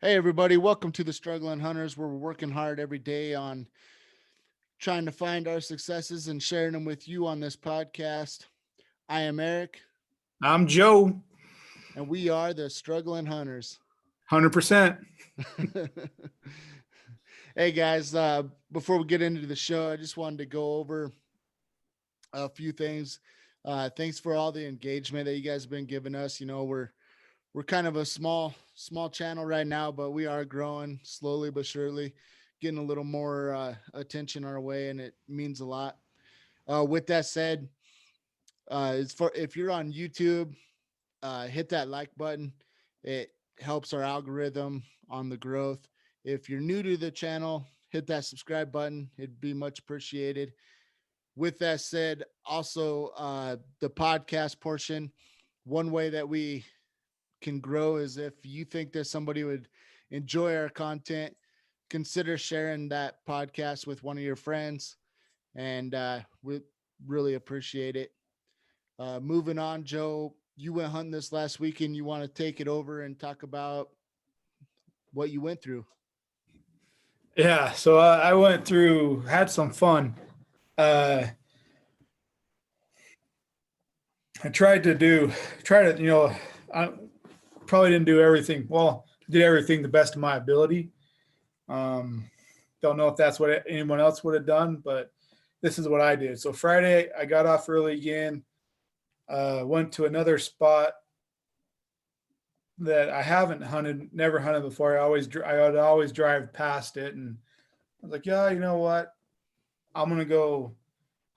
Hey, everybody, welcome to the Struggling Hunters, where we're working hard every day on trying to find our successes and sharing them with you on this podcast. I am Eric, I'm Joe, and we are the Struggling Hunters. 100%. Hey, guys, before we get into the show, I just wanted to go over a few things. Thanks for all the engagement that you guys have been giving us. We're kind of a small channel right now, but we are growing slowly but surely, getting a little more attention our way, and it means a lot. With that said, if you're on YouTube, hit that like button. It helps our algorithm on the growth. If you're new to the channel, hit that subscribe button. It'd be much appreciated. With that said, also the podcast portion, one way that we can grow is if you think that somebody would enjoy our content, consider sharing that podcast with one of your friends, and we really appreciate it. Moving on, Joe, you went hunting this last weekend. You want to take it over and talk about what you went through? Yeah, so I went through, had some fun. Uh, I I probably didn't do everything. Well, did everything the best of my ability. Um, don't know if that's what anyone else would have done, but this is what I did. So Friday, I got off early again. Went to another spot that I haven't hunted, never hunted before. I would always drive past it, and I was like, yeah, you know what? I'm gonna go.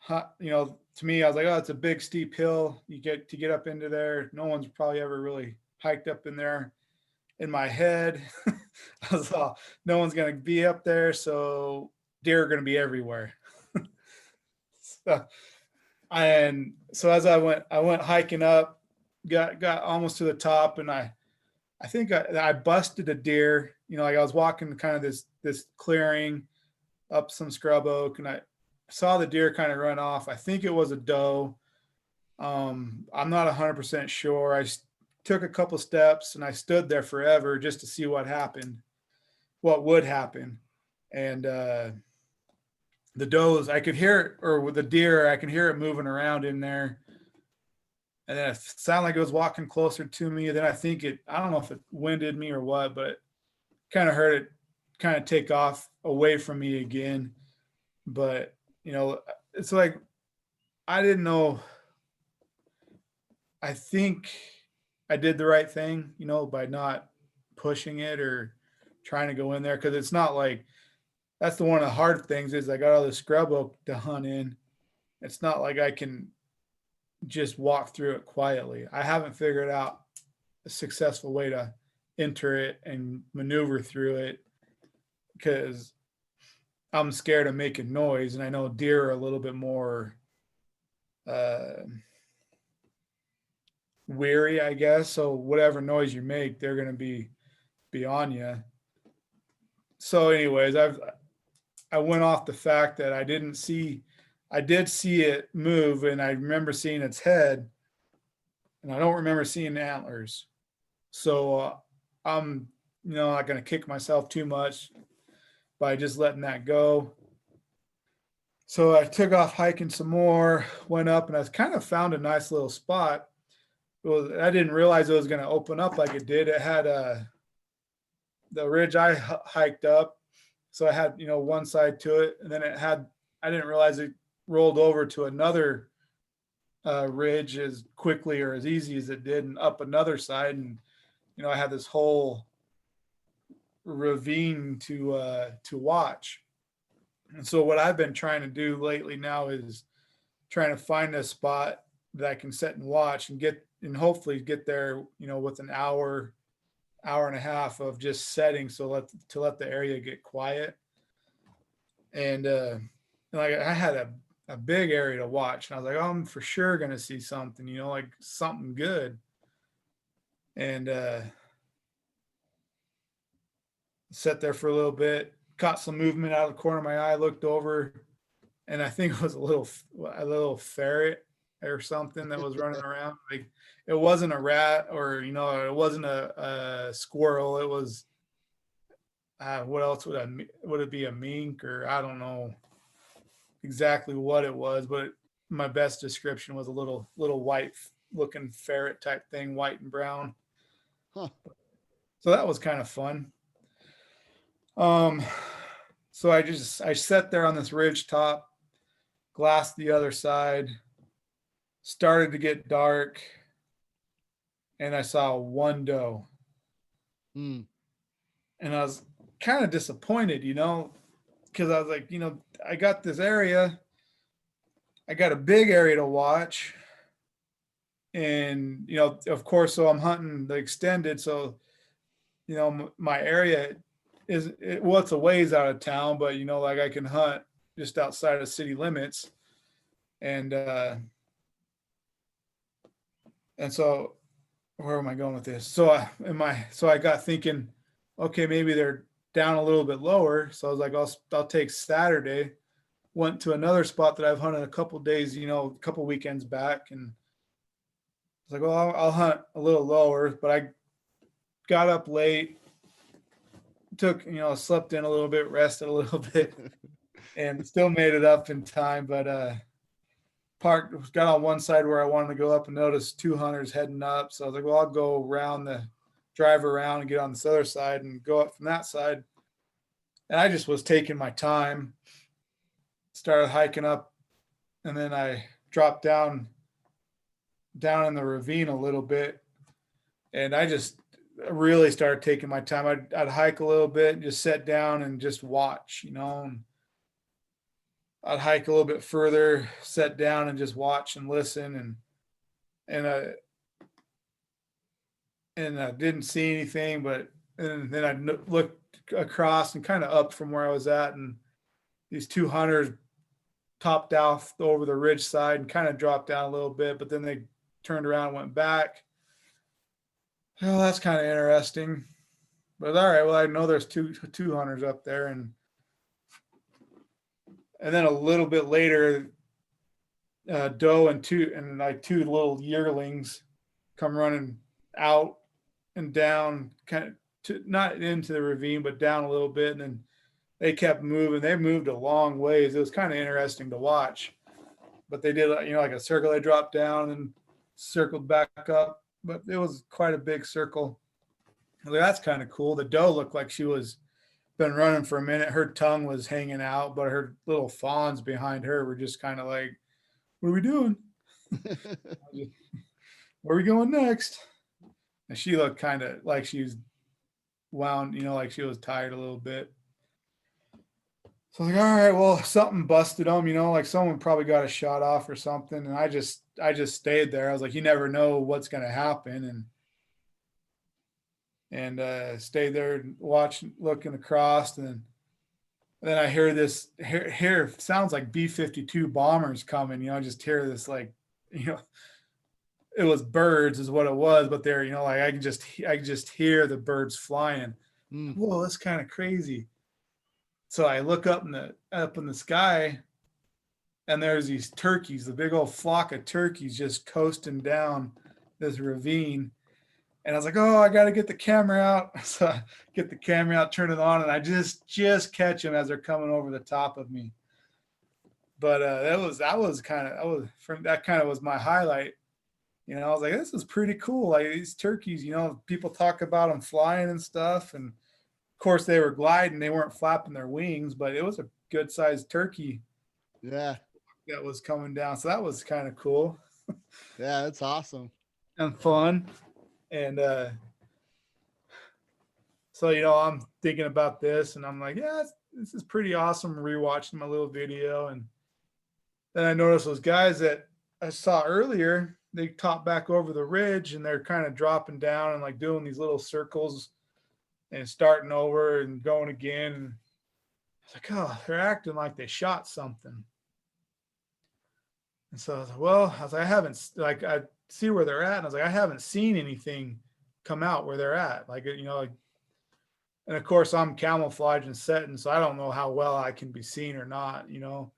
To me, I was like, oh, it's a big steep hill. You get up into there. No one's probably ever really hiked up in there. In my head, I was all, no one's gonna be up there, so deer are gonna be everywhere. so, and so as I went hiking up, got almost to the top, and I think I busted a deer. Like I was walking kind of this clearing up some scrub oak, and I saw the deer kind of run off. I think it was a doe. I'm not 100% sure. Took a couple steps and I stood there forever just to see what would happen. And the does, I could hear it, or with the deer, I can hear it moving around in there. And then it sounded like it was walking closer to me. Then I don't know if it winded me or what, but kind of heard it kind of take off away from me again. But, it's like, I didn't know. I think I did the right thing, by not pushing it or trying to go in there. Cause it's not like that's one of the hard things is I got all this scrub oak to hunt in. It's not like I can just walk through it quietly. I haven't figured out a successful way to enter it and maneuver through it because I'm scared of making noise. And I know deer are a little bit more weary, I guess. So whatever noise you make, they're going to be on you. So, anyways, I went off the fact that I did see it move, and I remember seeing its head, and I don't remember seeing the antlers. So I'm not going to kick myself too much by just letting that go. So I took off hiking some more, went up, and I kind of found a nice little spot. I didn't realize it was going to open up like it did. It had the ridge I hiked up, so I had one side to it, and then I didn't realize it rolled over to another ridge as quickly or as easy as it did, and up another side, and I had this whole ravine to watch. And so what I've been trying to do lately now is trying to find a spot that I can sit and watch and hopefully get there, with an hour and a half of just setting, to let the area get quiet. And like I had a big area to watch, and I was like, oh, I'm for sure gonna see something, like something good. And sat there for a little bit, caught some movement out of the corner of my eye, looked over, and I think it was a little ferret or something that was running around. Like it wasn't a rat or it wasn't a squirrel. It was what else would it be, a mink, or I don't know exactly what it was, but my best description was a little white looking ferret type thing, white and brown. Huh. So that was kind of fun. Um, so I sat there on this ridge top, glassed the other side, started to get dark, and I saw one doe, Hmm. and I was kind of disappointed, because I was like, I got this area, I got a big area to watch, and of course, so I'm hunting the extended, so my area well, it's a ways out of town, but like I can hunt just outside of city limits, and so where am I going with this? So I got thinking, okay, maybe they're down a little bit lower. So I was like, I'll take Saturday. Went to another spot that I've hunted a couple days, a couple weekends back, and I was like, well, I'll hunt a little lower. But I got up late, took, slept in a little bit, rested a little bit, and still made it up in time. But parked, got on one side where I wanted to go up and noticed two hunters heading up. So I was like, well, I'll go drive around and get on this other side and go up from that side. And I just was taking my time, started hiking up, and then I dropped down in the ravine a little bit. And I just really started taking my time. I'd hike a little bit and just sit down and just watch, and I'd hike a little bit further, sit down and just watch and listen, and I didn't see anything, and then I looked across and kind of up from where I was at, and these two hunters topped off over the ridge side and kind of dropped down a little bit, but then they turned around and went back. Well, that's kind of interesting, but all right. Well, I know there's two hunters up there, and then a little bit later, doe and two little yearlings come running out and down, kind of not into the ravine, but down a little bit, and then they kept moving. They moved a long ways. It was kind of interesting to watch, but they did, like a circle. They dropped down and circled back up, but it was quite a big circle. Like, that's kind of cool. The doe looked like she was been running for a minute. Her tongue was hanging out, but her little fawns behind her were just kind of like, what are we doing? Where are we going next? And she looked kind of like she was wound, like she was tired a little bit. So I was like, all right, well, something busted them, like someone probably got a shot off or something. And I just stayed there. I was like, you never know what's going to happen. And stayed there and watched, looking across. And then I hear this, here sounds like B-52 bombers coming, I just hear this, like, it was birds is what it was, but they're, like I can just hear the birds flying. Whoa, that's kind of crazy. So I look up in the sky, and there's these turkeys, the big old flock of turkeys just coasting down this ravine. And I was like, oh, I got to get the camera out. So I get the camera out, turn it on, and I just catch them as they're coming over the top of me. But that kind of was my highlight. I was like, this is pretty cool. Like, these turkeys, people talk about them flying and stuff. And of course they were gliding. They weren't flapping their wings, but it was a good sized turkey. Yeah. That was coming down. So that was kind of cool. Yeah, that's awesome. And fun. And so, I'm thinking about this, and I'm like, yeah, this is pretty awesome. Rewatching my little video. And then I noticed those guys that I saw earlier, they top back over the ridge, and they're kind of dropping down and like doing these little circles and starting over and going again. And I was like, oh, they're acting like they shot something. And so I was like, well, I haven't, like, I see where they're at. And I was like, I haven't seen anything come out where they're at. Like, and of course I'm camouflaged and setting, so I don't know how well I can be seen or not, And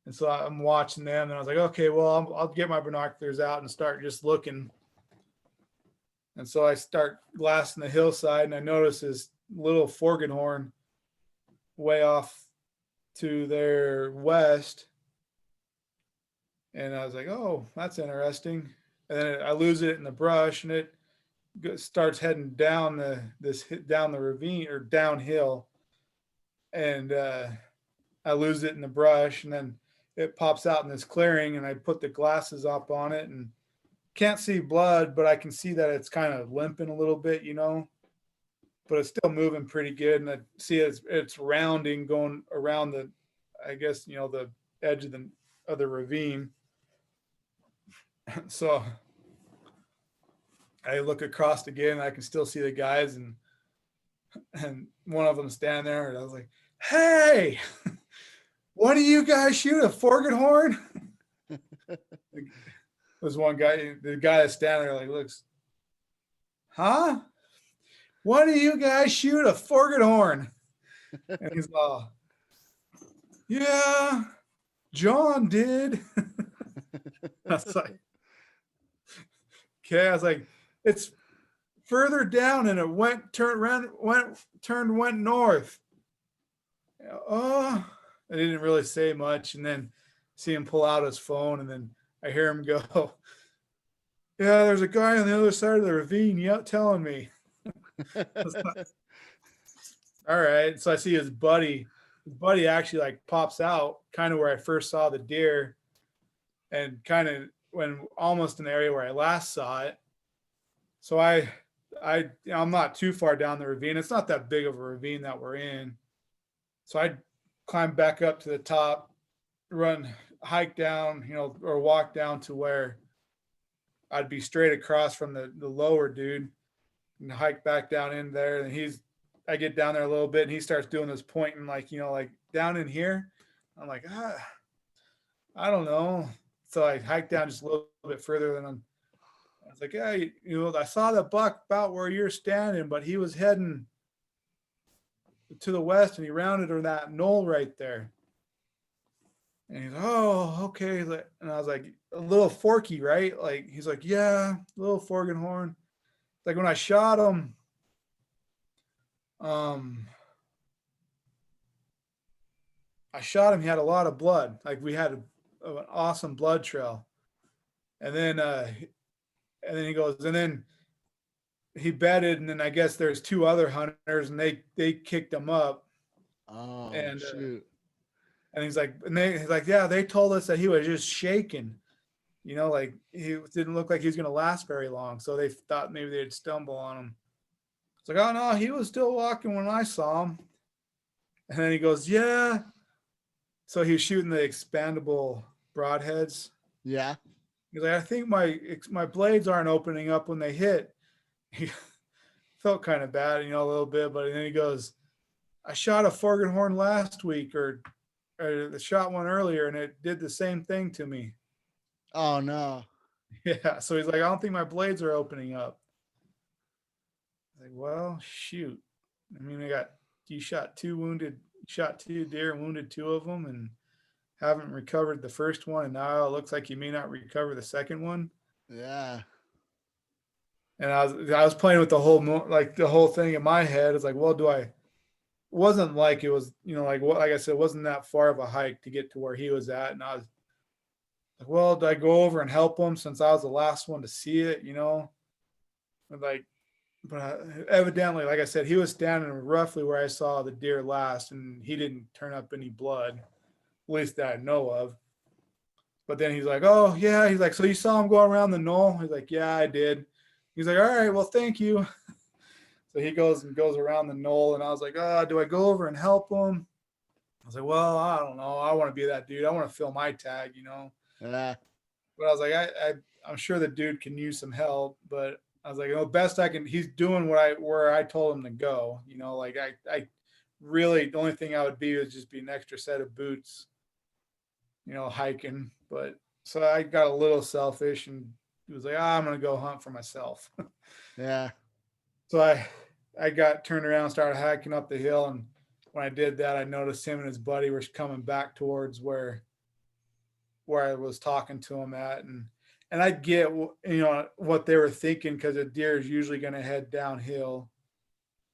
so I'm watching them, and I was like, okay, well, I'll get my binoculars out and start just looking. And so I start glassing the hillside, and I notice little foreign way off to their west. And I was like, oh, that's interesting. And then I lose it in the brush, and it starts heading down down the ravine or downhill, and I lose it in the brush, and then it pops out in this clearing, and I put the glasses up on it, and can't see blood, but I can see that it's kind of limping a little bit, but it's still moving pretty good, and I see it's rounding, going around the, I guess the edge of the ravine. So I look across again, and I can still see the guys, and one of them standing there, and I was like, "Hey, what do you guys shoot, a foreign?" There's one guy, the guy that's standing there, like looks, huh? What do you guys shoot, a foreign? And he's all, yeah, John did. I was like, okay. I was like, it's further down, and it went north. Oh, I didn't really say much, and then see him pull out his phone, and then I hear him go, yeah, there's a guy on the other side of the ravine telling me. All right. So I see his buddy. His buddy actually like pops out kind of where I first saw the deer, and kind of when almost in the area where I last saw it. So I'm not too far down the ravine. It's not that big of a ravine that we're in. So I climb back up to the top, hike down, or walk down to where I'd be straight across from the lower dude, and hike back down in there. And I get down there a little bit, and he starts doing this pointing, like, like down in here. I'm like, I don't know. So I hiked down just a little bit further than I was like, yeah, I saw the buck about where you're standing, but he was heading to the west, and he rounded on that knoll right there. And he's, oh, okay. And I was like, a little forky, right? Like, he's like, yeah, a little foreign. Like when I shot him, he had a lot of blood. Like we had an awesome blood trail. And then he goes, and then he bedded, and then I guess there's two other hunters, and they kicked him up. Oh, and shoot. And he's like, yeah, they told us that he was just shaking, like he didn't look like he was going to last very long. So they thought maybe they'd stumble on him. It's like, oh no, he was still walking when I saw him. And then he goes, yeah. So he was shooting the expandable broadheads. Yeah. He's like, I think my blades aren't opening up when they hit. He felt kind of bad, a little bit, but then he goes, I shot a foreign last week, or shot one earlier, and it did the same thing to me. Oh no. Yeah. So he's like, I don't think my blades are opening up. Like, well, shoot. I mean, you shot two deer and wounded two of them, and haven't recovered the first one, and now it looks like you may not recover the second one. Yeah. And I was playing with the whole thing in my head. It's like, well, wasn't like it was, like I said, it wasn't that far of a hike to get to where he was at. And I was like, well, do I go over and help him since I was the last one to see it, but evidently, like I said, he was standing roughly where I saw the deer last, and he didn't turn up any blood, at least that I know of. But then he's like, oh yeah, he's like, so you saw him go around the knoll? He's like, yeah, I did. He's like, all right, well, thank you. So he goes around the knoll, and I was like, do I go over and help him? I was like, well, I don't know. I want to be that dude. I want to fill my tag, Yeah. But I was like, I'm sure the dude can use some help, but I was like, best I can. He's doing where I told him to go. Like I really, the only thing I would be would just be an extra set of boots, hiking. But so I got a little selfish, and he was like, I'm gonna go hunt for myself. Yeah. So I got turned around and started hiking up the hill, and when I did that, I noticed him and his buddy were coming back towards where I was talking to him at, and I get what they were thinking, because a deer is usually going to head downhill,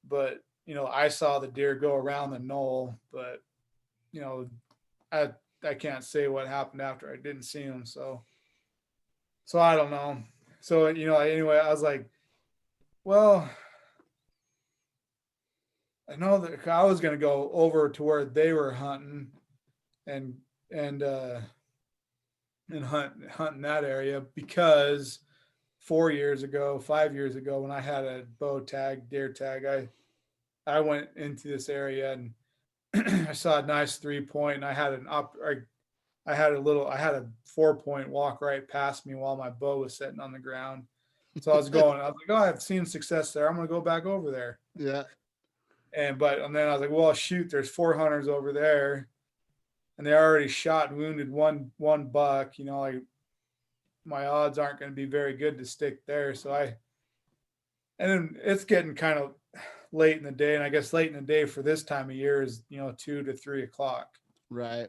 but I saw the deer go around the knoll, but you know, I I can't say what happened after I didn't see him. So I don't know. So anyway, I was like, well, I know that I was gonna go over to where they were hunting and and uh and hunting that area because 4 years ago, 5 years ago, when I had a bow tag, deer tag, I went into this area and I saw a nice 3 point, and I had a 4 point walk right past me while my bow was sitting on the ground. So I was like, oh, I've seen success there. I'm gonna go back over there. Yeah. And then I was like, well, shoot, there's 4 hunters over there, and they already shot and wounded one buck. Like my odds aren't going to be very good to stick there. And then it's getting kind of late in the day, and I guess late in the day for this time of year is 2 to 3 o'clock. Right.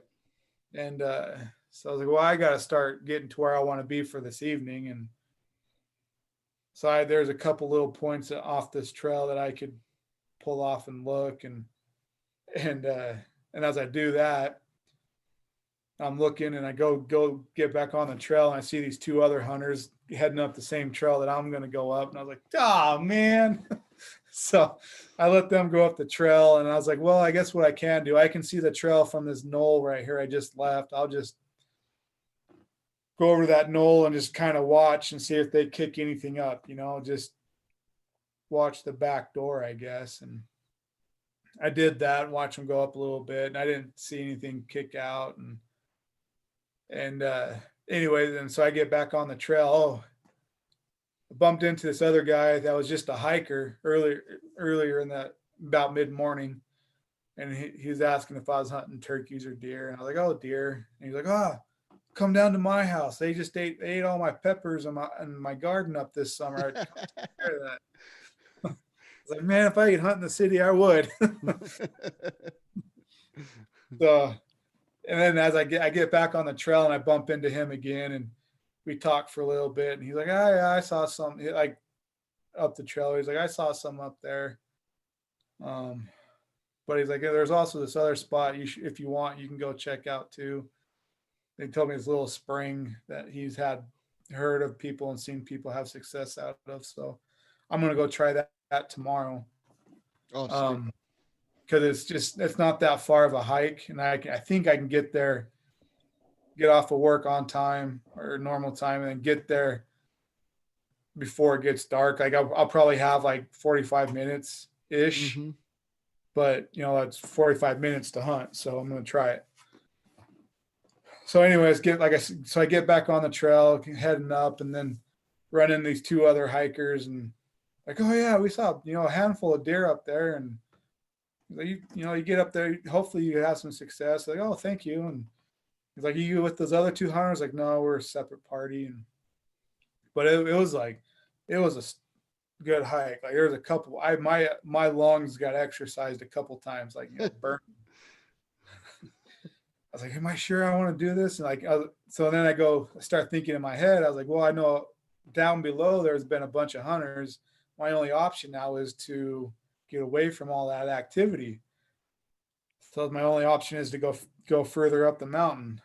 And so I was like, well, I got to start getting to where I want to be for this evening. And so there's a couple little points off this trail that I could pull off and look, and as I do that, I'm looking and I go get back on the trail, and I see these two other hunters heading up the same trail that I'm going to go up. And I was like, oh man. So I let them go up the trail, and I was like, well, I guess what I can do, I can see the trail from this knoll right here I just left. I'll just go over to that knoll and just kind of watch and see if they kick anything up, just watch the back door, I guess. And I did that and watch them go up a little bit, and I didn't see anything kick out. And anyway, then so I get back on the trail. Oh, I bumped into this other guy that was just a hiker earlier in that about mid morning, and he was asking if I was hunting turkeys or deer, and I was like, oh, deer. And he's like, oh, come down to my house. They ate all my peppers and my garden up this summer. I that. I was like, man, if I could hunt in the city, I would. So, and then as I get back on the trail and I bump into him again, and we talk for a little bit, and he's like, oh, yeah, I saw some like up the trail. He's like, I saw some up there. But he's like, yeah, there's also this other spot if you want, you can go check out too. They told me this little spring that he's heard of people and seen people have success out of. So I'm going to go try that tomorrow. Oh, because it's not that far of a hike, and I think I can get there, get off of work on time or normal time, and then get there before it gets dark. Like I'll probably have like 45 minutes ish, mm-hmm. but that's 45 minutes to hunt, so I'm going to try it. So anyways, I get back on the trail, heading up, and then run in these two other hikers, and like, oh yeah, we saw a handful of deer up there. And you get up there, hopefully you have some success. Like, oh, thank you. And he's like, you with those other two hunters? Like, no, we're a separate party. But it was a good hike. Like there was a couple. My lungs got exercised a couple times, like burn. I was like, am I sure I want to do this? And so then I start thinking in my head. I was like, well, I know down below there's been a bunch of hunters. My only option now is to get away from all that activity. So my only option is to go further up the mountain.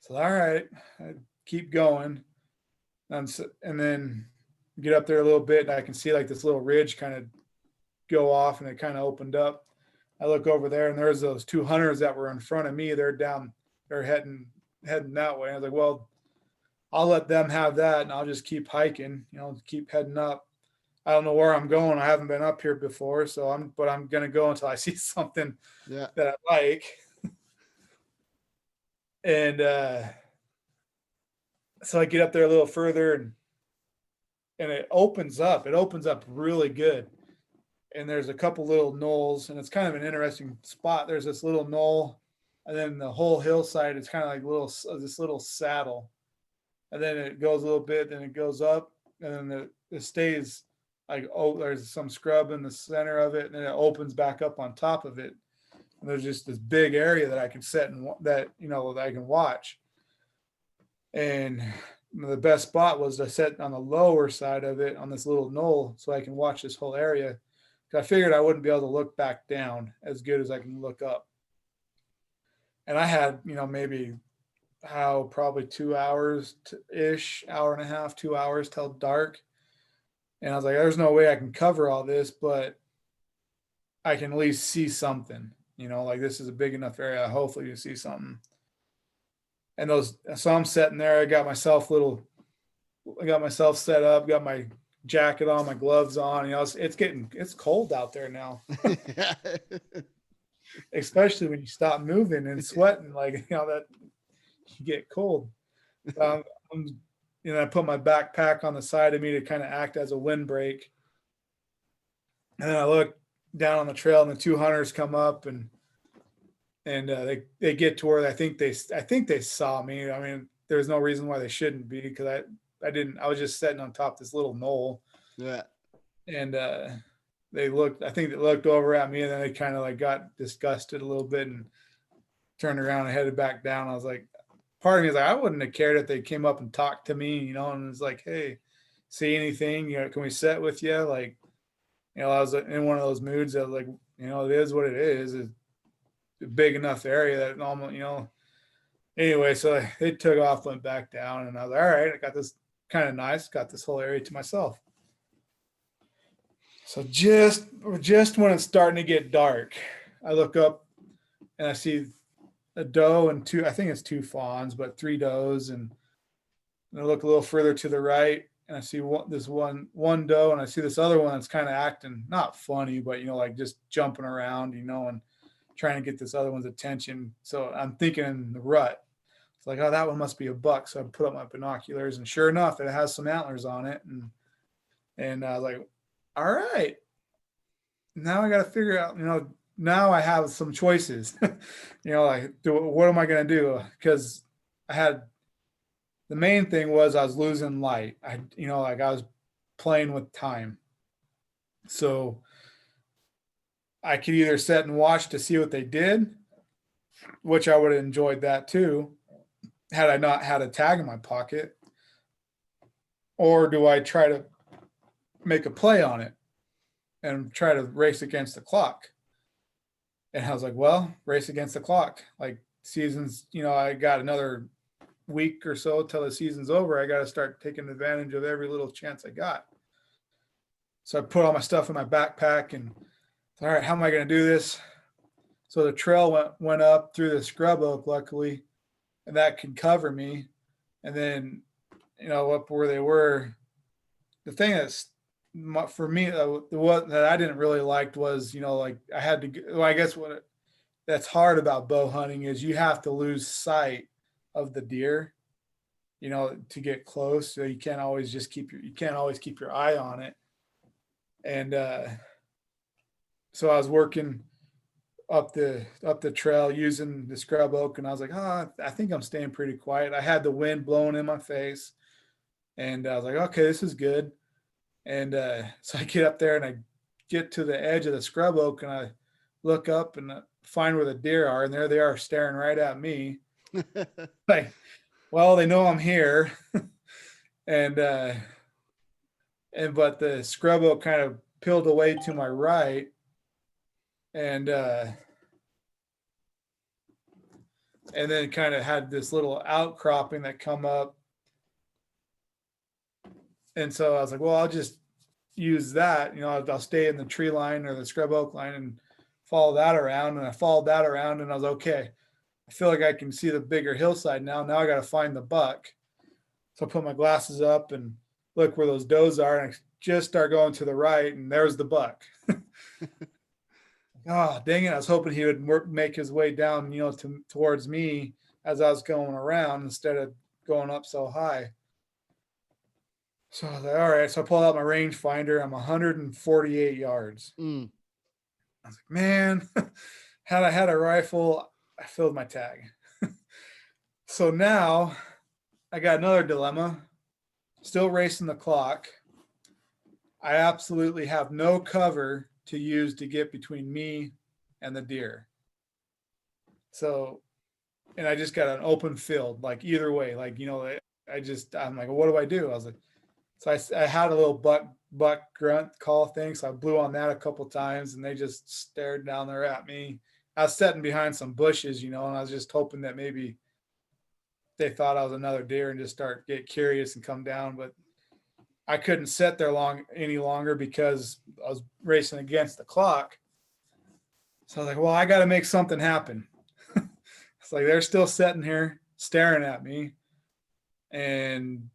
So all right, I keep going, and then get up there a little bit, and I can see like this little ridge kind of go off, and it kind of opened up. I look over there, and there's those two hunters that were in front of me. They're heading that way. I was like, well, I'll let them have that, and I'll just keep hiking, keep heading up. I don't know where I'm going. I haven't been up here before, but I'm going to go until I see something that I like. And so I get up there a little further, and it opens up. It opens up really good. And there's a couple little knolls, and it's kind of an interesting spot. There's this little knoll, and then the whole hillside is kind of like this little saddle. And then it goes a little bit, then it goes up, and then it stays like, oh, there's some scrub in the center of it, and then it opens back up on top of it. And there's just this big area that I can set and that I can watch. And the best spot was to set on the lower side of it on this little knoll so I can watch this whole area. I figured I wouldn't be able to look back down as good as I can look up. And I had, maybe probably 2 hours ish, hour and a half, 2 hours till dark. And I was like, there's no way I can cover all this, but I can at least see something, like this is a big enough area. Hopefully you see something. And so I'm sitting there. I got myself set up, got my jacket on, my gloves on. It's cold out there now, especially when you stop moving and sweating, like, that you get cold. I'm, I put my backpack on the side of me to kind of act as a windbreak. And then I look down on the trail and the two hunters come up and they get to where I think they saw me. I mean, there's no reason why they shouldn't be, because I was just sitting on top of this little knoll. Yeah. And they looked over at me, and then they kind of like got disgusted a little bit and turned around and headed back down. I was like, part of me is like, I wouldn't have cared if they came up and talked to me, and it's like, hey, see anything? Can we sit with you? Like, I was in one of those moods that, like, it is what it is. It's a big enough area that almost, anyway, so they took off, went back down, and I was like, all right, I got this kind of nice, got this whole area to myself. So just when it's starting to get dark, I look up and I see a doe and I think it's two fawns, but three does. And I look a little further to the right and I see this one doe, and I see this other one that's kind of acting not funny, but, like just jumping around, and trying to get this other one's attention. So I'm thinking in the rut, it's like, oh, that one must be a buck. So I put up my binoculars, and sure enough, it has some antlers on it. And I was like, all right, now I got to figure out, now I have some choices, like, what am I going to do? Because the main thing was I was losing light. Like I was playing with time. So I could either sit and watch to see what they did, which I would have enjoyed that too, had I not had a tag in my pocket, or do I try to make a play on it and try to race against the clock? And I was like, well, race against the clock. Like, seasons, I got another week or so till the season's over. I got to start taking advantage of every little chance I got. So I put all my stuff in my backpack and, all right, how am I going to do this? So the trail went up through the scrub oak, luckily, and that could cover me. And then, up where they were, the thing that's for me, what that I didn't really like was, like I had to, well, I guess that's hard about bow hunting is you have to lose sight of the deer, to get close. So you can't always keep your eye on it. And so I was working up the trail using the scrub oak, and I was like, I think I'm staying pretty quiet. I had the wind blowing in my face, and I was like, okay, this is good. And so I get up there and I get to the edge of the scrub oak, and I look up and find where the deer are, and there they are staring right at me. Like, well, they know I'm here. And but the scrub oak kind of peeled away to my right, and then kind of had this little outcropping that come up. And so I was like, well, I'll just use that, I'll stay in the tree line or the scrub oak line and follow that around. And I followed that around, and I was okay. I feel like I can see the bigger hillside now. Now I got to find the buck. So I put my glasses up and look where those does are, and I just start going to the right, and there's the buck. Oh, dang it. I was hoping he would make his way down, towards me as I was going around instead of going up so high. So I was like, all right. So I pulled out my rangefinder. I'm 148 yards. I was like, man, had I had a rifle, I filled my tag. So now I got another dilemma. Still racing the clock. I absolutely have no cover to use to get between me and the deer. So, and I just got an open field, like either way, like, I'm like, what do I do? I was like, so I had a little buck buck grunt call thing. So I blew on that a couple times and they just stared down there at me. I was sitting behind some bushes, and I was just hoping that maybe they thought I was another deer and just get curious and come down. But I couldn't sit there any longer because I was racing against the clock. So I was like, well, I got to make something happen. It's like they're still sitting here staring at me and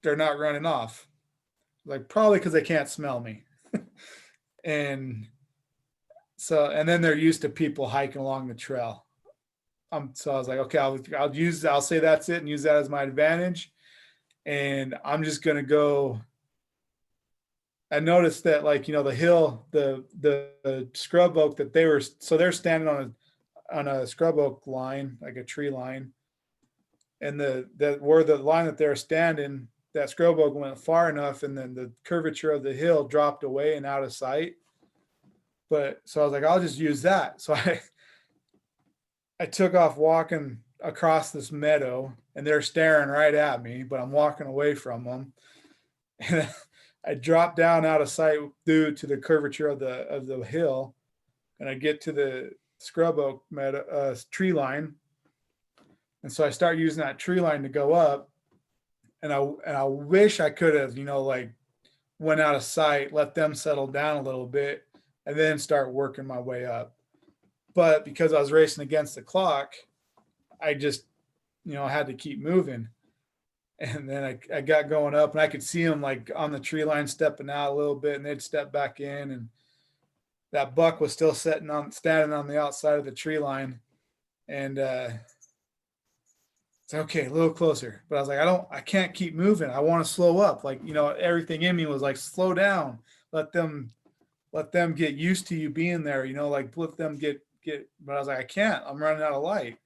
they're not running off. Like probably because they can't smell me. And and then they're used to people hiking along the trail. So I was like, okay, I'll say that's it and use that as my advantage. And I'm just going to go. I noticed that the hill, the scrub oak that they're standing on a scrub oak line, like a tree line. And where the line that they're standing, that scrub oak went far enough, and then the curvature of the hill dropped away and out of sight. But so I was like, I'll just use that. So I took off walking across this meadow, and they're staring right at me, but I'm walking away from them. And I dropped down out of sight due to the curvature of the hill, and I get to the scrub oak tree line. And so I start using that tree line to go up, and I wish I could have, went out of sight, let them settle down a little bit, and then start working my way up. But because I was racing against the clock, I just, had to keep moving. And then I got going up, and I could see them like on the tree line stepping out a little bit, and they'd step back in, and that buck was still standing on the outside of the tree line. And it's okay, a little closer. But I was like, I can't keep moving. I want to slow up. Like, everything in me was like, slow down. Let them get used to you being there, like let them get, but I was like, I can't, I'm running out of light.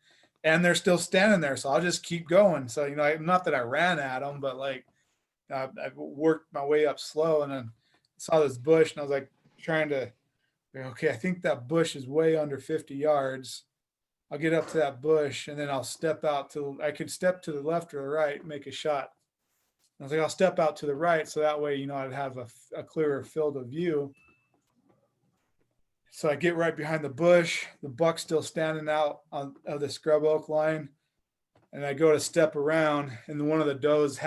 And they're still standing there. So I'll just keep going. So, not that I ran at them, but like I worked my way up slow, and then saw this bush, and I was like trying to, okay, I think that bush is way under 50 yards. I'll get up to that bush, and then I'll step out I could step to the left or the right and make a shot. I was like, I'll step out to the right. So that way, I'd have a clearer field of view. So I get right behind the bush, the buck's still standing out of the scrub oak line. And I go to step around, and one of the does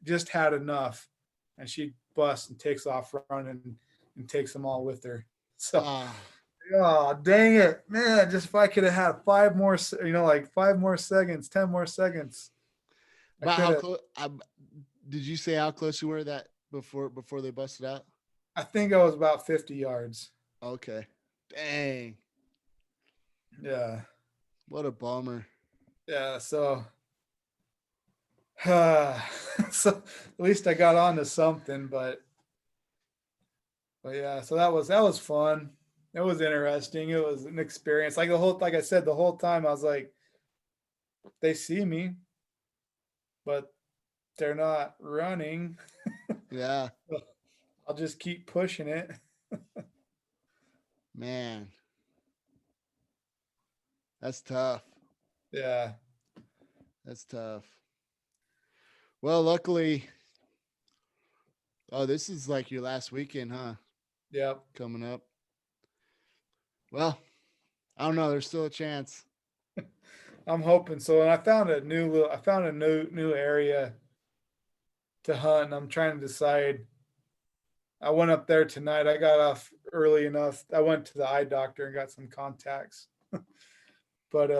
just had enough, and she busts and takes off running and takes them all with her. So, oh, dang it, man. Just if I could have had 5 more, 5 more seconds, 10 more seconds. About how close, did you say how close you were that before they busted out? I think I was about 50 yards. Okay. Dang. Yeah. What a bummer. Yeah. So at least I got on to something, but yeah, so that was fun. It was interesting. It was an experience. Like I said, the whole time I was like, they see me, but they're not running. Yeah. I'll just keep pushing it. Man. That's tough. Yeah. That's tough. Well, luckily, this is like your last weekend, huh? Yep. Coming up. Well, I don't know. There's still a chance. I'm hoping so. And I found a new area to hunt, and I'm trying to decide. I went up there tonight. I got off early enough. I went to the eye doctor and got some contacts. But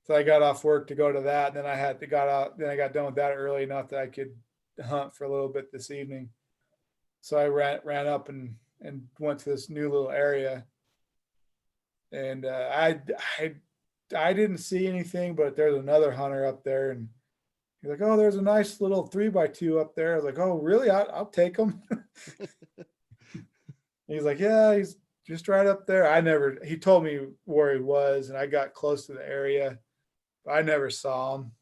so I got off work to go to that. And then I got done with that early enough that I could hunt for a little bit this evening. So I ran up and went to this new little area. And I didn't see anything, but there's another hunter up there, and he's like, "Oh, there's a nice little 3x2 up there." I was like, "Oh, really? I'll take him." He's like, "Yeah, he's just right up there." He told me where he was, and I got close to the area, but I never saw him.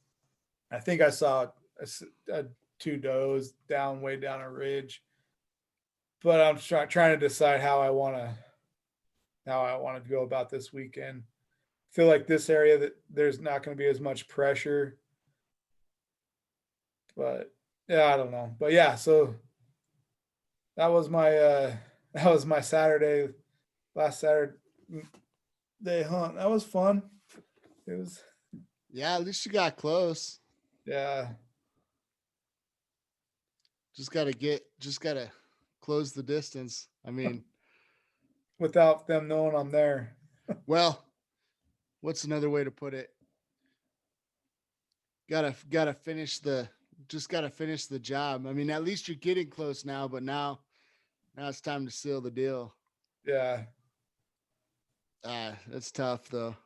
I think I saw 2 does way down a ridge, but I'm trying to decide how I want to go about this weekend. I feel like this area that there's not going to be as much pressure, but yeah, I don't know. But yeah, so that was my that was my Saturday, last Saturday day hunt. That was fun. It was, Yeah, at least you got close. yeah, Just gotta close the distance. I mean, without them knowing I'm there. well, what's another way to put it? Gotta finish the just gotta finish the job. I mean, at least you're getting close now, but now it's time to seal the deal. Yeah. That's tough though.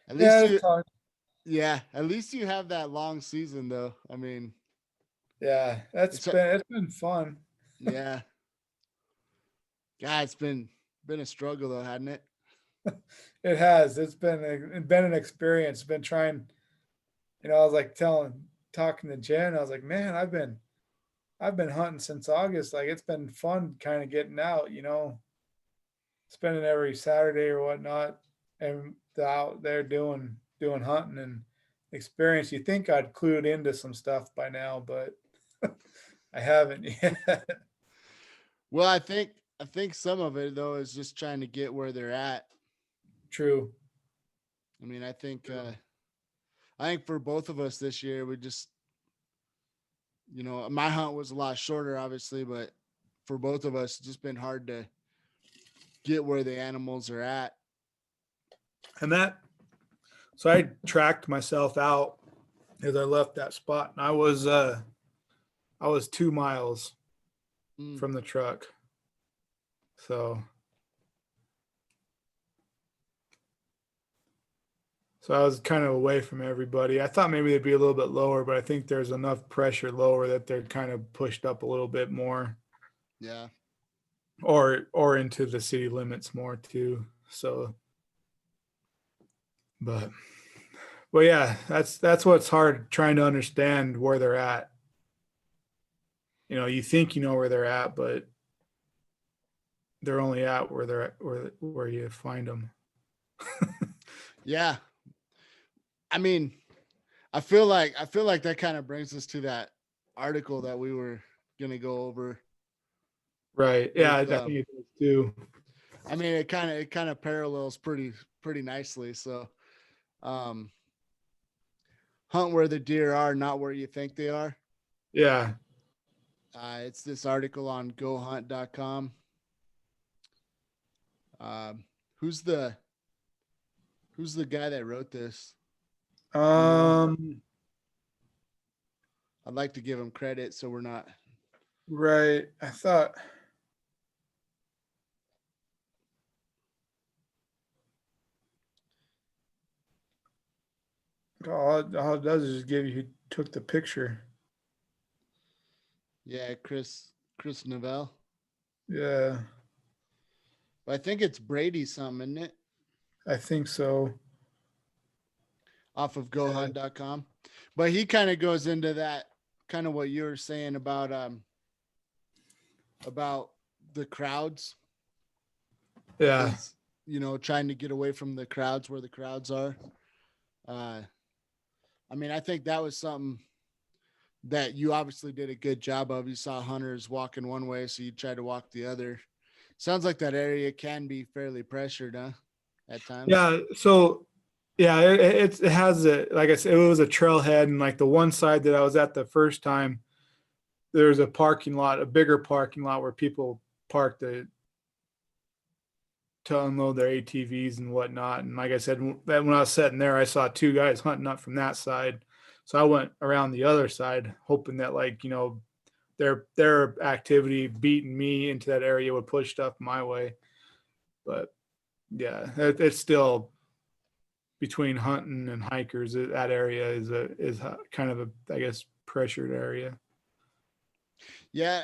At least Yeah, you it's hard. yeah, at least you have that long season though. I mean, Yeah, it's it's been fun. yeah. God, it's been a struggle though, hadn't it? It has. It's been an experience. Been trying, I was like talking to Jen, I was like, man, I've been hunting since August. Like it's been fun kind of getting out, spending every Saturday or whatnot and out there doing hunting and experience. You think I'd clued into some stuff by now, but I haven't yet. Well, I think some of it though is just trying to get where they're at. True. I mean, True. I think for both of us this year, we just my hunt was a lot shorter, obviously, but for both of us, it's just been hard to get where the animals are at. And so I tracked myself out as I left that spot and I was 2 miles Mm, from the truck. So so I was kind of away from everybody. I thought maybe they'd be a little bit lower, but I think there's enough pressure lower that they're kind of pushed up a little bit more, yeah, or into the city limits more too. So, but yeah, that's what's hard trying to understand where they're at. You think you know where they're at, but they're only at where they're at, where you find them. yeah. I mean, I feel like that kind of brings us to that article that we were gonna go over Right. Yeah, with. I think it does too. I mean, it kind of parallels pretty nicely. So, um, hunt where the deer are, not where you think they are. Yeah. It's this article on gohunt.com. Who's the guy that wrote this? Do you know? Um. I'd like to give him credit so we're not. Right. I thought. All it does is just give you who took the picture. Yeah, Chris Novell. Yeah, But I think it's Brady something, isn't it? I think so. Off of Yeah. gohunt.com. But he kind of goes into that kind of what you were saying about the crowds Yeah. is trying to get away from the crowds where the crowds are. Uh I mean, I think that was something that you obviously did a good job of. You saw hunters walking one way, so you tried to walk the other. Sounds like that area can be fairly pressured, huh? At times. Yeah. So, yeah, it has a, like I said, it was a trailhead, and like the one side that I was at the first time, there's a parking lot, a bigger parking lot where people park to unload their ATVs and whatnot. And like I said, when I was sitting there, I saw two guys hunting up from that side. So I went around the other side, hoping that their activity beating me into that area would push stuff my way. But yeah, it's still between hunting and hikers. That area is kind of a, I guess, pressured area. Yeah,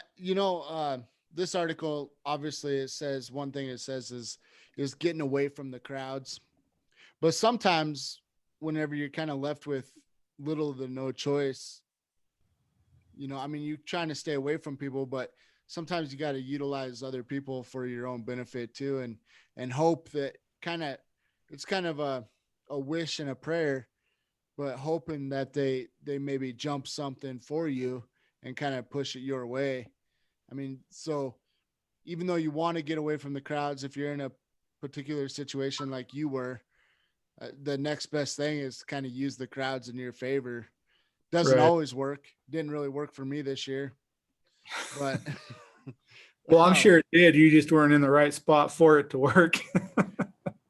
this article obviously it says one thing it says is getting away from the crowds. But sometimes whenever you're kind of left with little to no choice, I mean, you're trying to stay away from people, but sometimes you got to utilize other people for your own benefit too, and hope that it's kind of a wish and a prayer, but hoping that they maybe jump something for you and kind of push it your way. I mean, so even though you want to get away from the crowds, if you're in a particular situation like you were, the next best thing is kind of use the crowds in your favor. Doesn't Right. always work. Didn't really work for me this year, but Well, I'm um, sure it did. You just weren't in the right spot for it to work.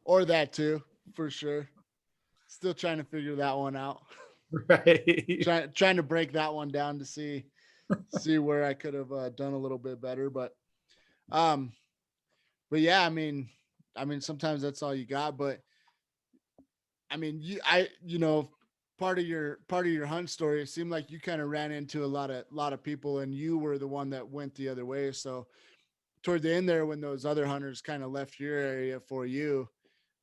or that too, for sure. Still trying to figure that one out. Right. Trying to break that one down to see where I could have done a little bit better, um, but yeah, I mean, sometimes that's all you got. But I mean, part of your hunt story, it seemed like you kind of ran into a lot of people, and you were the one that went the other way. So toward the end there, when those other hunters kind of left your area for you,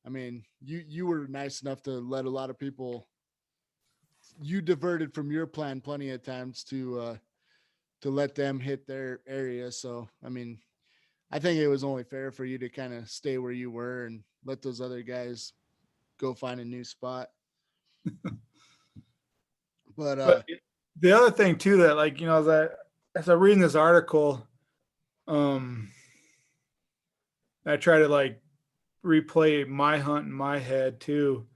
I mean, you were nice enough to let a lot of people. You diverted from your plan plenty of times to let them hit their area. So I mean, I think it was only fair for you to kind of stay where you were and let those other guys go find a new spot. But But the other thing too that like, as I reading this article, um I try to like replay my hunt in my head too.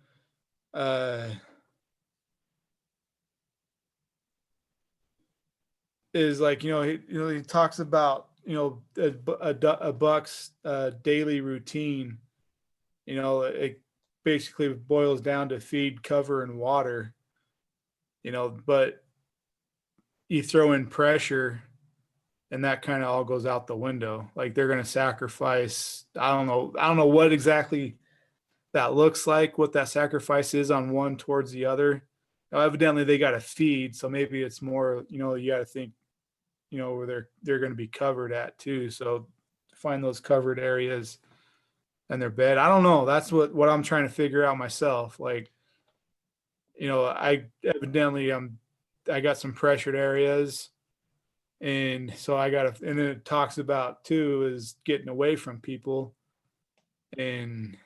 Uh is like, he talks about, a buck's daily routine. It basically boils down to feed, cover, and water. But you throw in pressure, and that kind of all goes out the window. Like they're going to sacrifice. I don't know what exactly that looks like, what that sacrifice is on one towards the other. Now, evidently, they got to feed, so maybe it's more. You got to think, where they're going to be covered at too. So find those covered areas and their bed. I don't know. That's what I'm trying to figure out myself. Like, I evidently I got some pressured areas, and so and then it talks about too is getting away from people, and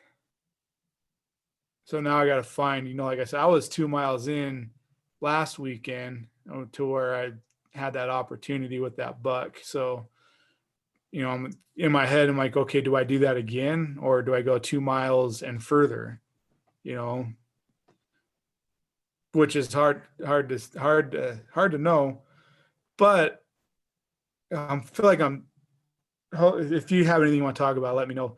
so now I got to find, like I said, I was 2 miles in last weekend, to where I had that opportunity with that buck. So, I'm in my head, I'm like, okay, do I do that again, or do I go 2 miles and further? You know, which is hard to know. But I feel like if you have anything you want to talk about, let me know.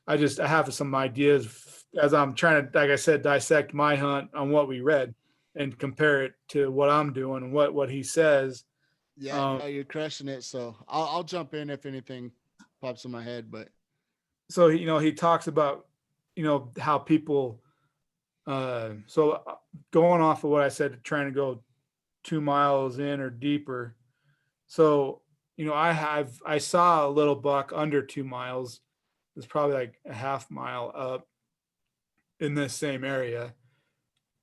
I have some ideas as I'm trying to, like I said, dissect my hunt on what we read and compare it to what I'm doing and what he says. yeah, Um, no, you're crushing it. So I'll jump in if anything pops in my head. But so he talks about how people. So going off of what I said, trying to go 2 miles in or deeper. So I saw a little buck under 2 miles. It's probably like a half mile up in this same area,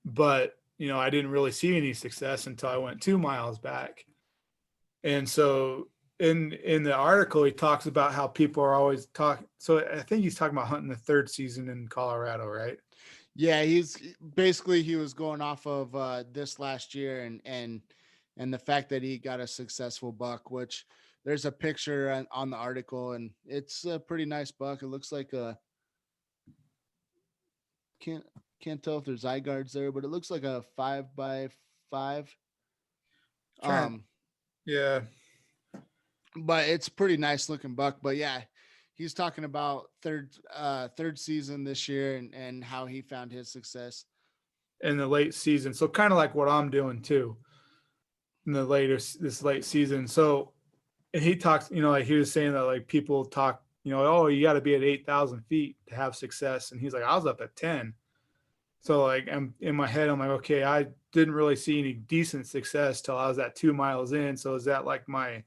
but I didn't really see any success until I went 2 miles back. And so in the article, he talks about how people are always talking. So I think he's talking about hunting the third season in Colorado, right? yeah, he was going off of this last year and the fact that he got a successful buck, which there's a picture on the article, and it's a pretty nice buck. It looks like a can't can't tell if there's eye guards there, but it looks like a 5x5. Trying, Um, yeah. but it's a pretty nice looking buck. But yeah, he's talking about third season this year and how he found his success. In the late season. So kind of like what I'm doing too in this late season. So and he talks, like he was saying that like people talk, oh, you got to be at 8,000 feet to have success, and he's like, I was up at 10. So like I'm in my head, I'm like, okay, I didn't really see any decent success till I was at 2 miles in. So is that like my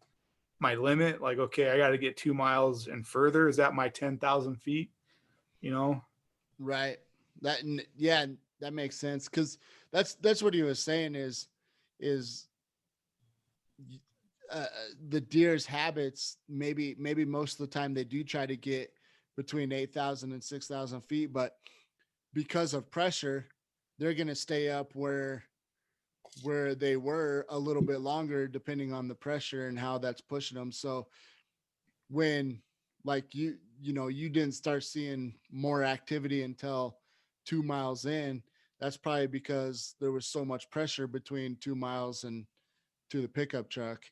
limit? Like, okay, I got to get 2 miles and further. Is that my 10,000 feet? You know? Right. Yeah, that makes sense because that's what he was saying is uh, the deer's habits. Maybe most of the time they do try to get between 8,000 and 6,000 feet, but because of pressure, they're going to stay up where where they were a little bit longer, depending on the pressure and how that's pushing them. So when like you didn't start seeing more activity until 2 miles in, that's probably because there was so much pressure between 2 miles and to the pickup truck.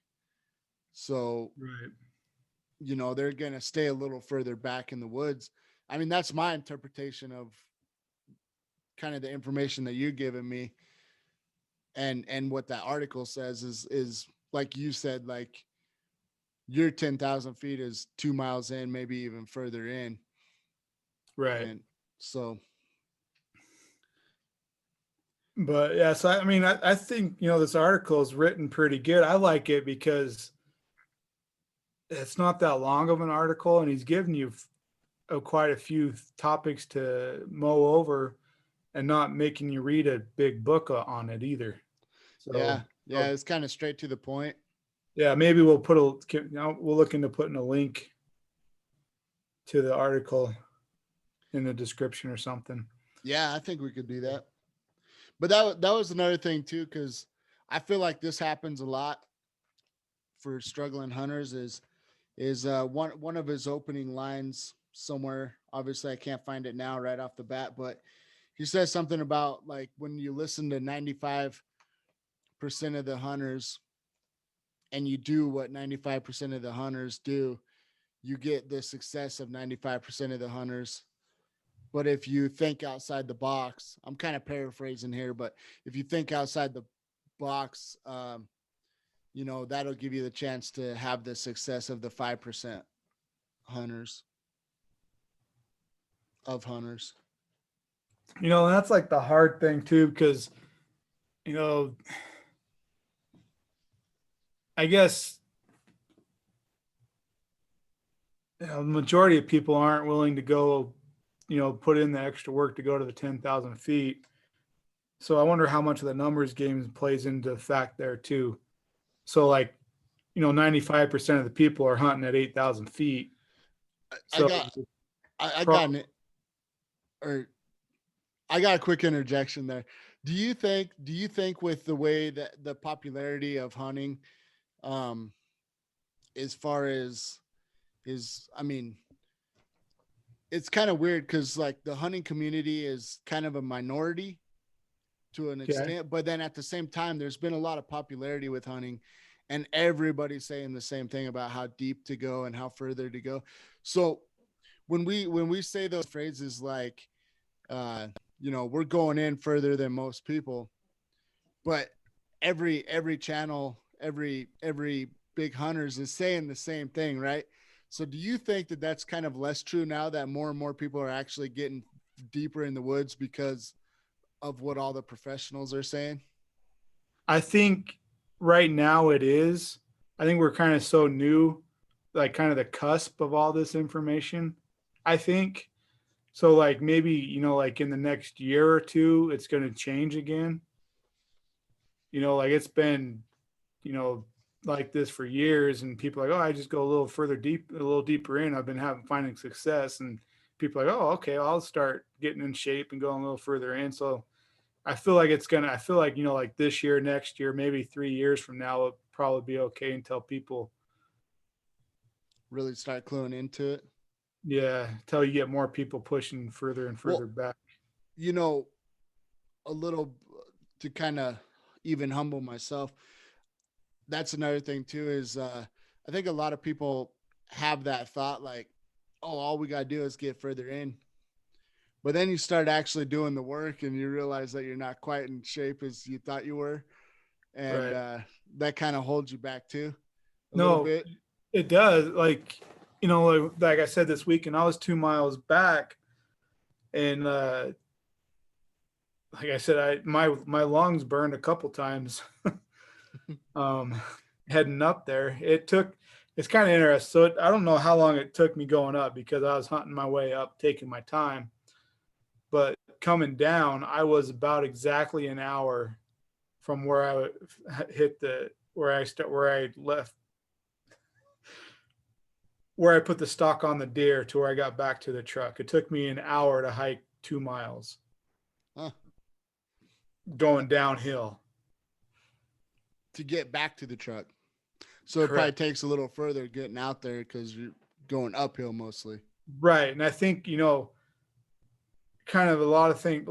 So, Right. they're going to stay a little further back in the woods. I mean, that's my interpretation of kind of the information that you're giving me. And what that article says is like you said, like your 10,000 feet is 2 miles in, maybe even further in. Right. And so, But yeah, so I mean, I think, this article is written pretty good. I like it because it's not that long of an article, and he's giving you quite a few topics to mow over, and not making you read a big book on it either. yeah, So, yeah, it's kind of straight to the point. yeah, maybe we'll look into putting a link to the article in the description or something. Yeah, I think we could do that. But that was another thing too, because I feel like this happens a lot for struggling hunters. Is one of his opening lines somewhere. Obviously, I can't find it now right off the bat, but he says something about like when you listen to 95% of the hunters and you do what 95% of the hunters do, you get the success of 95% of the hunters. But if you think outside the box, I'm kind of paraphrasing here, but if you think outside the box, that'll give you the chance to have the success of the 5% hunters of hunters. And that's like the hard thing too, because you know, I guess the majority of people aren't willing to go, put in the extra work to go to the 10,000 feet. So I wonder how much of the numbers game plays into the fact there too. So like, 95% of the people are hunting at 8,000 feet. I So got I pro- got an or I got a quick interjection there. Do you think with the way that the popularity of hunting, um, as far as I mean, it's kind of weird because like the hunting community is kind of a minority to an okay. extent, but then at the same time, there's been a lot of popularity with hunting, and everybody's saying the same thing about how deep to go and how further to go. So when we say those phrases like, uh, we're going in further than most people, but every channel, every big hunters is saying the same thing, right? So do you think that that's kind of less true now that more and more people are actually getting deeper in the woods because of what all the professionals are saying? I think right now it is. I think we're kind of so new, like kind of the cusp of all this information. I think so. Like maybe, like in the next year or two, it's going to change again. Like it's been, you know, like this for years, and people are like, oh, I just go a little deeper in. I've been finding success, and people are like, oh, okay, I'll start getting in shape and going a little further in. So I feel like, like this year, next year, maybe 3 years from now, it'll probably be okay until people, Really start cluing into it? yeah, until you get more people pushing further and further Well, back. you know, a little to kind of even humble myself. That's another thing too is I think a lot of people have that thought like, oh, all we got to do is get further in. But then you start actually doing the work and you realize that you're not quite in shape as you thought you were. And Right. that kind of holds you back too a little No, bit. it does. Like, like I said this weekend, I was 2 miles back, and like I said, my lungs burned a couple times. um, Heading up there. It's kind of interesting. So I don't know how long it took me going up because I was hunting my way up, taking my time. But coming down, I was about exactly an hour from where hit the where I left where I put the stock on the deer to where I got back to the truck. It took me an hour to hike 2 miles Huh. going downhill. to get back to the truck. So it probably Correct. takes a little further getting out there because you're going uphill mostly. Right. And I think, kind of a lot of thing,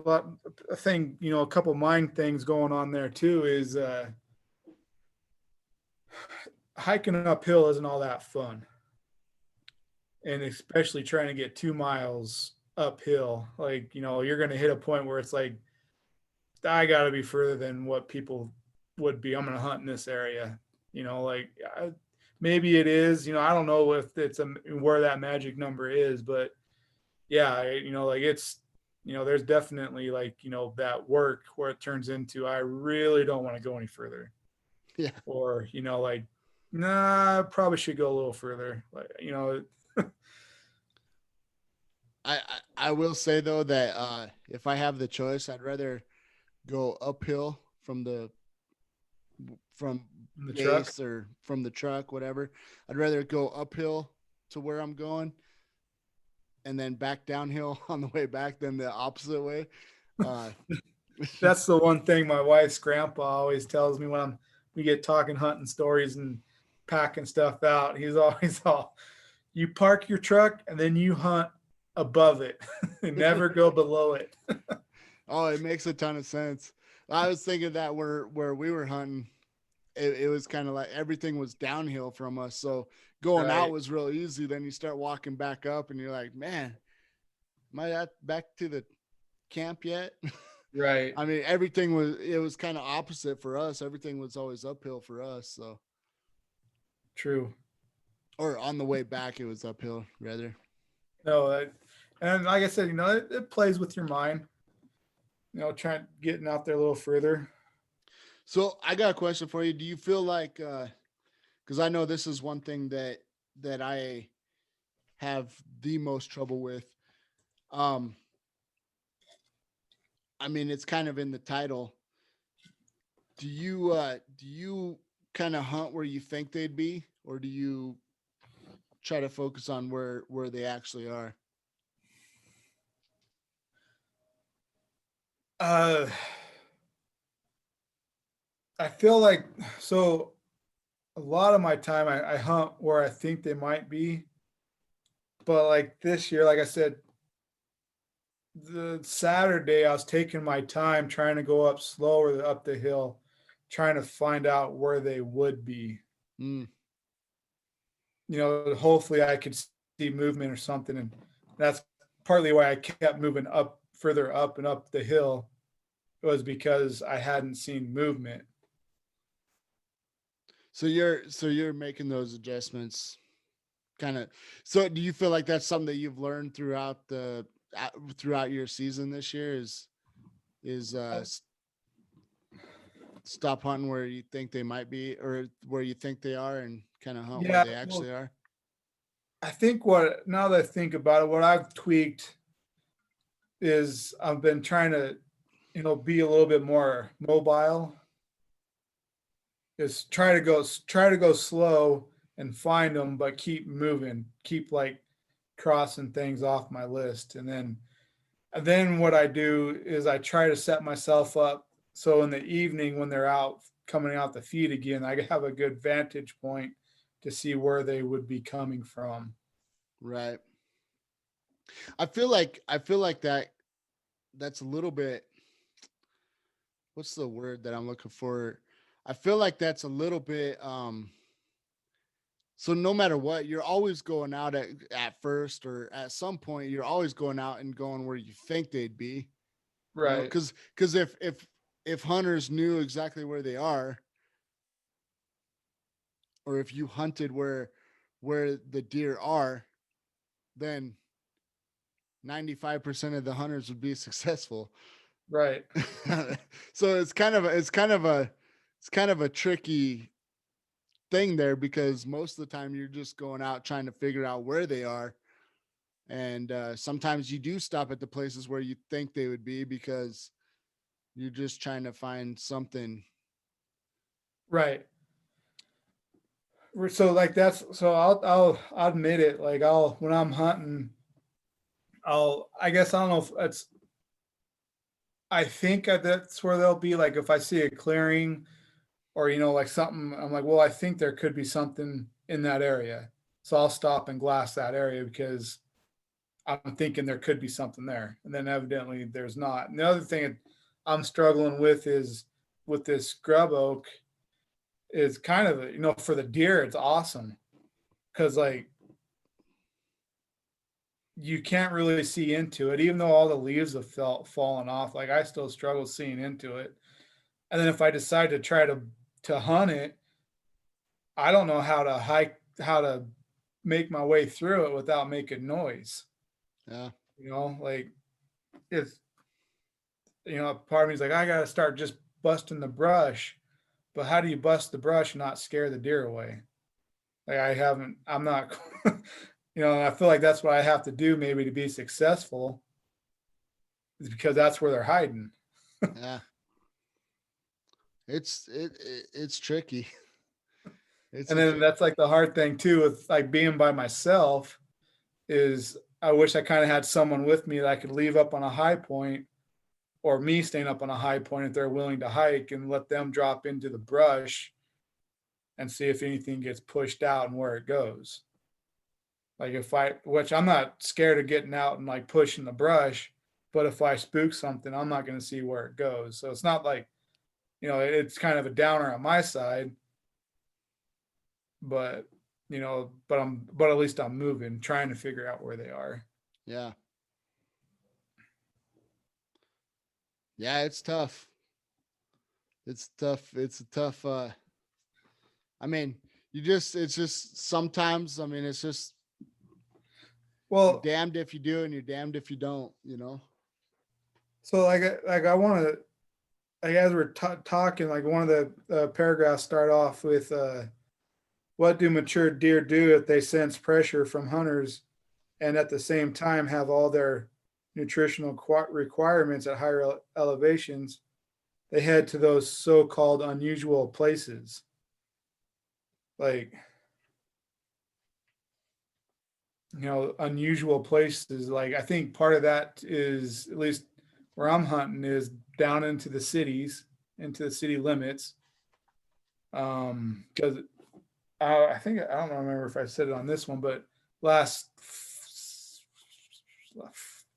a thing, a couple mind things going on there too is hiking uphill isn't all that fun. And especially trying to get 2 miles uphill. Like, you're going to hit a point where it's like, I got to be further than what people would be. I'm going to hunt in this area. Like maybe it is, I don't know if it's where that magic number is, but yeah, like it's, there's definitely like, that work where it turns into, I really don't want to go any further. Yeah. Or, like, nah, I probably should go a little further. Like, I will say though that if I have the choice, I'd rather go uphill from in the truck. base or from the truck, whatever. I'd rather go uphill to where I'm going and then back downhill on the way back than the opposite way. Uh, That's the one thing my wife's grandpa always tells me when we get talking hunting stories and packing stuff out. He's always all, you park your truck and then you hunt above it and never go below it. oh, it makes a ton of sense. I was thinking that where we were hunting, it was kind of like everything was downhill from us. So going out Right. was real easy. Then you start walking back up and you're like, man, am I back to the camp yet? Right. I mean, it was kind of opposite for us. Everything was always uphill for us. So, True. or on the way back, it was uphill rather. No, and like I said, it plays with your mind, trying getting out there a little further. So I got a question for you. Do you feel like, cause I know this is one thing that I have the most trouble with. Um, I mean, it's kind of in the title. Do you kind of hunt where you think they'd be, or do you try to focus on where they actually are? Uh, I feel like so a lot of my time I hunt where I think they might be, but like this year, like I said, the Saturday I was taking my time trying to go up slower up the hill, trying to find out where they would be. Mm. Hopefully I could see movement or something, and that's partly why I kept moving up further up and up the hill was because I hadn't seen movement. So you're making those adjustments, kind of. So do you feel like that's something that you've learned throughout your season this year? Is stop hunting where you think they might be or where you think they are, and kind of hunt where Yeah, they well, actually are. I think now that I think about it, what I've tweaked is I've been trying to, be a little bit more mobile. Is try to go slow and find them, but keep moving, keep like crossing things off my list, and then what I do is I try to set myself up so in the evening when they're out coming out the feed again, I have a good vantage point to see where they would be coming from. Right. I feel like that's a little bit, what's the word that I'm looking for? I feel like that's a little bit so no matter what, you're always going out at first or at some point you're always going out and going where you think they'd be. Right, Cuz if hunters knew exactly where they are, or if you hunted where the deer are, then 95% of the hunters would be successful. right, So it's kind of a tricky thing there because most of the time you're just going out trying to figure out where they are, and sometimes you do stop at the places where you think they would be because you're just trying to find something. right. So like that's so I'll admit it. Like I'll when I'm hunting, I guess I don't know if it's I think that's where they'll be. Like if I see a clearing or, like something, I'm like, well, I think there could be something in that area. So I'll stop and glass that area because I'm thinking there could be something there. And then evidently there's not. And the other thing I'm struggling with is with this scrub oak is kind of, for the deer, it's awesome. Cause like you can't really see into it, even though all the leaves have fallen off. Like I still struggle seeing into it. And then if I decide to try to hunt it, I don't know how to make my way through it without making noise. Yeah. Like it's, part of me is like, I got to start just busting the brush. But how do you bust the brush and not scare the deer away? Like I'm not, and I feel like that's what I have to do maybe to be successful, is because that's where they're hiding. Yeah. It's tricky. It's And a then trick. that's like the hard thing too with like being by myself is I wish I kind of had someone with me that I could leave up on a high point, or me staying up on a high point if they're willing to hike, and let them drop into the brush and see if anything gets pushed out and where it goes. Like which I'm not scared of getting out and like pushing the brush, but if I spook something, I'm not going to see where it goes. So it's not like, it's kind of a downer on my side, but but at least I'm moving, trying to figure out where they are. Yeah. Yeah, it's tough. It's tough. It's a tough I mean, it's just sometimes, I mean, it's just you're Well, damned if you do and you're damned if you don't. so like I want to, like as we're talking, like one of the paragraphs start off with what do mature deer do if they sense pressure from hunters and at the same time have all their nutritional requirements at higher elevations? They head to those so-called unusual places. Like, unusual places. Like, I think part of that is, at least where I'm hunting, is down into the cities, into the city limits. Because I think, I don't remember if I said it on this one, but last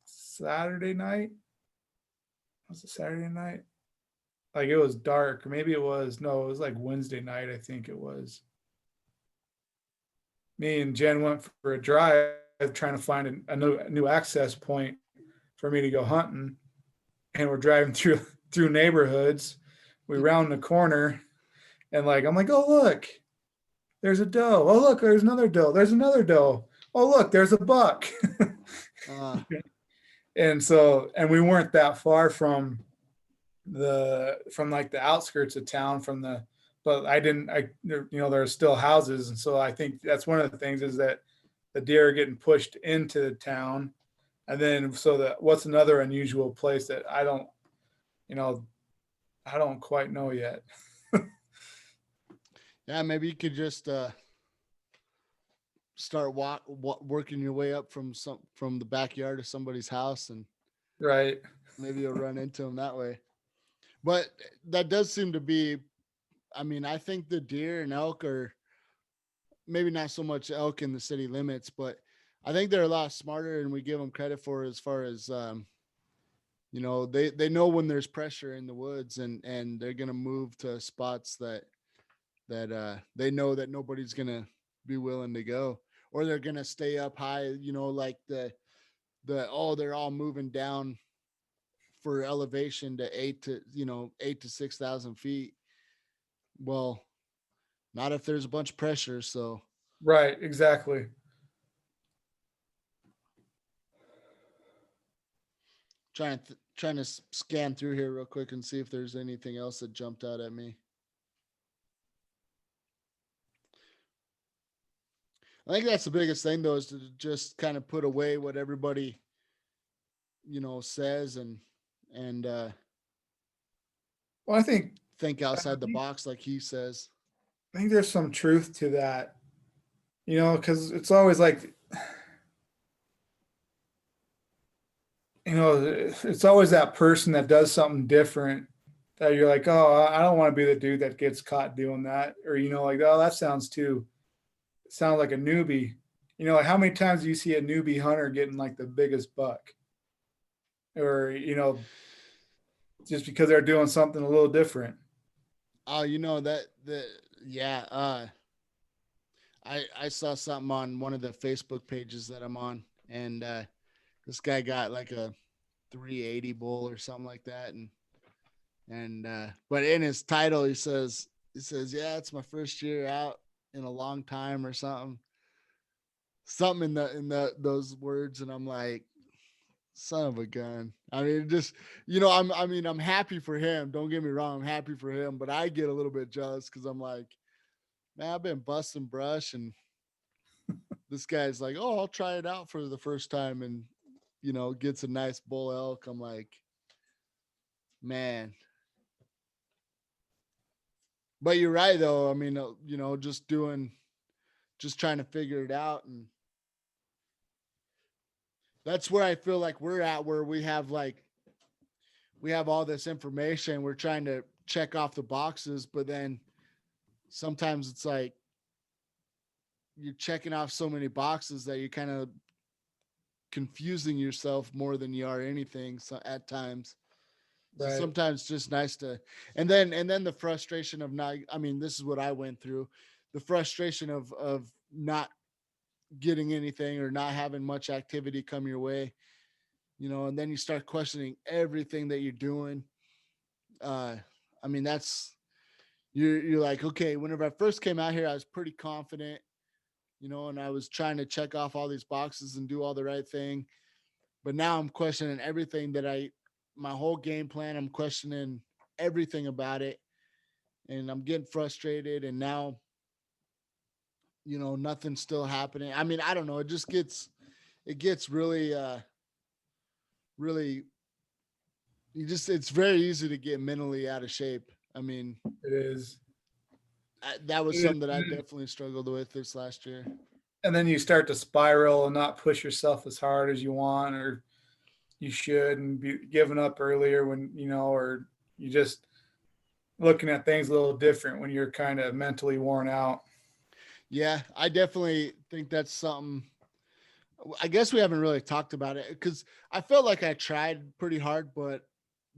Saturday night, was it Saturday night? Like it was dark. Maybe it was, no, it was like Wednesday night, I think it was. Me and Jen went for a drive trying to find a new access point for me to go hunting. And we're driving through neighborhoods. We round the corner and like I'm like, oh look, there's a doe. Oh look, there's another doe. There's another doe. Oh look, there's a buck. Uh And we weren't that far from like the outskirts of town, but there's still houses. And so I think that's one of the things, is that the deer are getting pushed into the town. And then, what's another unusual place that I don't quite know yet. yeah, maybe you could just start working your way up from the backyard of somebody's house, and Right. maybe you'll run into them that way. But that does seem to be, I mean, I think the deer and elk are maybe not so much elk in the city limits, but I think they're a lot smarter than we give them credit for, as far as they know when there's pressure in the woods, and they're gonna move to spots that they know that nobody's gonna be willing to go, or they're gonna stay up high, like they're all moving down for elevation to 8 to 6,000 feet. Well, not if there's a bunch of pressure. So Right. Exactly. trying to scan through here real quick and see if there's anything else that jumped out at me. I think that's the biggest thing, though, is to just kind of put away what everybody, says, and Well, think outside the box, like he says. I think there's some truth to that, because it's always like, it's always that person that does something different that you're like, oh, I don't want to be the dude that gets caught doing that, or like, oh, that sounds like a newbie. Like how many times do you see a newbie hunter getting like the biggest buck, or just because they're doing something a little different? Oh, yeah. I saw something on one of the Facebook pages that I'm on, and this guy got like a 380 bull or something like that, and but in his title he says, yeah, it's my first year out in a long time or something in the those words, and I'm like, son of a gun. I mean, just I'm happy for him. Don't get me wrong, I'm happy for him, but I get a little bit jealous because I'm like, man, I've been busting brush, and this guy's like, oh, I'll try it out for the first time, and gets a nice bull elk. I'm like, man. But you're right though. I mean, just trying to figure it out, and that's where I feel like we're at, where we have all this information. We're trying to check off the boxes, but then sometimes it's like you're checking off so many boxes that you're kind of confusing yourself more than you are anything. So at times, so Right. sometimes it's just nice to, and then the frustration of not. I mean, this is what I went through, the frustration of not getting anything or not having much activity come your way, and then you start questioning everything that you're doing. Uh, I mean, you're like, okay, whenever I first came out here, I was pretty confident, and I was trying to check off all these boxes and do all the right thing. But now I'm questioning everything my whole game plan. I'm questioning everything about it, and I'm getting frustrated. And now, nothing's still happening. I mean, I don't know. It gets really, really, it's very easy to get mentally out of shape. I mean, It is. that was It is. something that I definitely struggled with this last year. And then you start to spiral and not push yourself as hard as you want or you should, and be giving up earlier when or you just looking at things a little different when you're kind of mentally worn out. Yeah, I definitely think that's something. I guess we haven't really talked about it because I felt like I tried pretty hard, but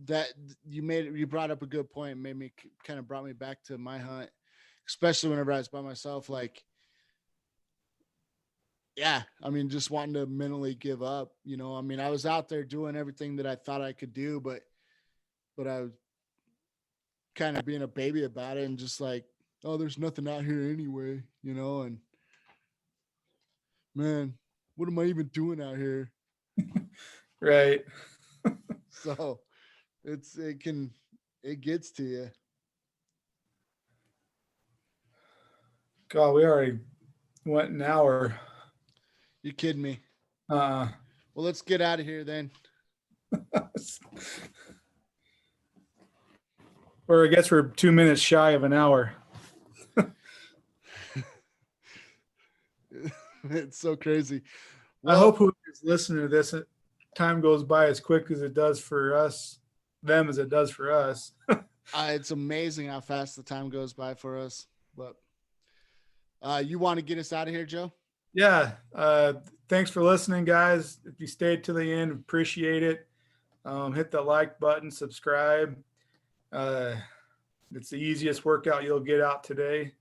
that you brought up a good point, made me kind of brought me back to my hunt, especially whenever I was by myself. Like, yeah, I mean, just wanting to mentally give up. I mean, I was out there doing everything that I thought I could do, but I was kind of being a baby about it and just like, oh, there's nothing out here anyway, and man, what am I even doing out here? Right. So it gets to you. God, we already went an hour. You kidding me? Uh, Well, let's get out of here then. or I guess we're 2 minutes shy of an hour. It's so crazy. I hope whoever's listening to this, time goes by as quick as it does for them as it does for us. It's amazing how fast the time goes by for us. But you want to get us out of here, Joe? Yeah. Thanks for listening, guys. If you stayed to the end, appreciate it. Hit the like button, subscribe. It's the easiest workout you'll get out today.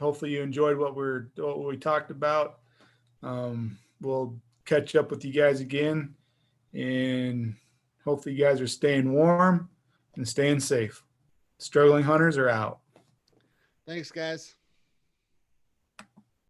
Hopefully you enjoyed what we talked about. We'll catch up with you guys again, and hopefully you guys are staying warm and staying safe. Struggling hunters are out. Thanks, guys.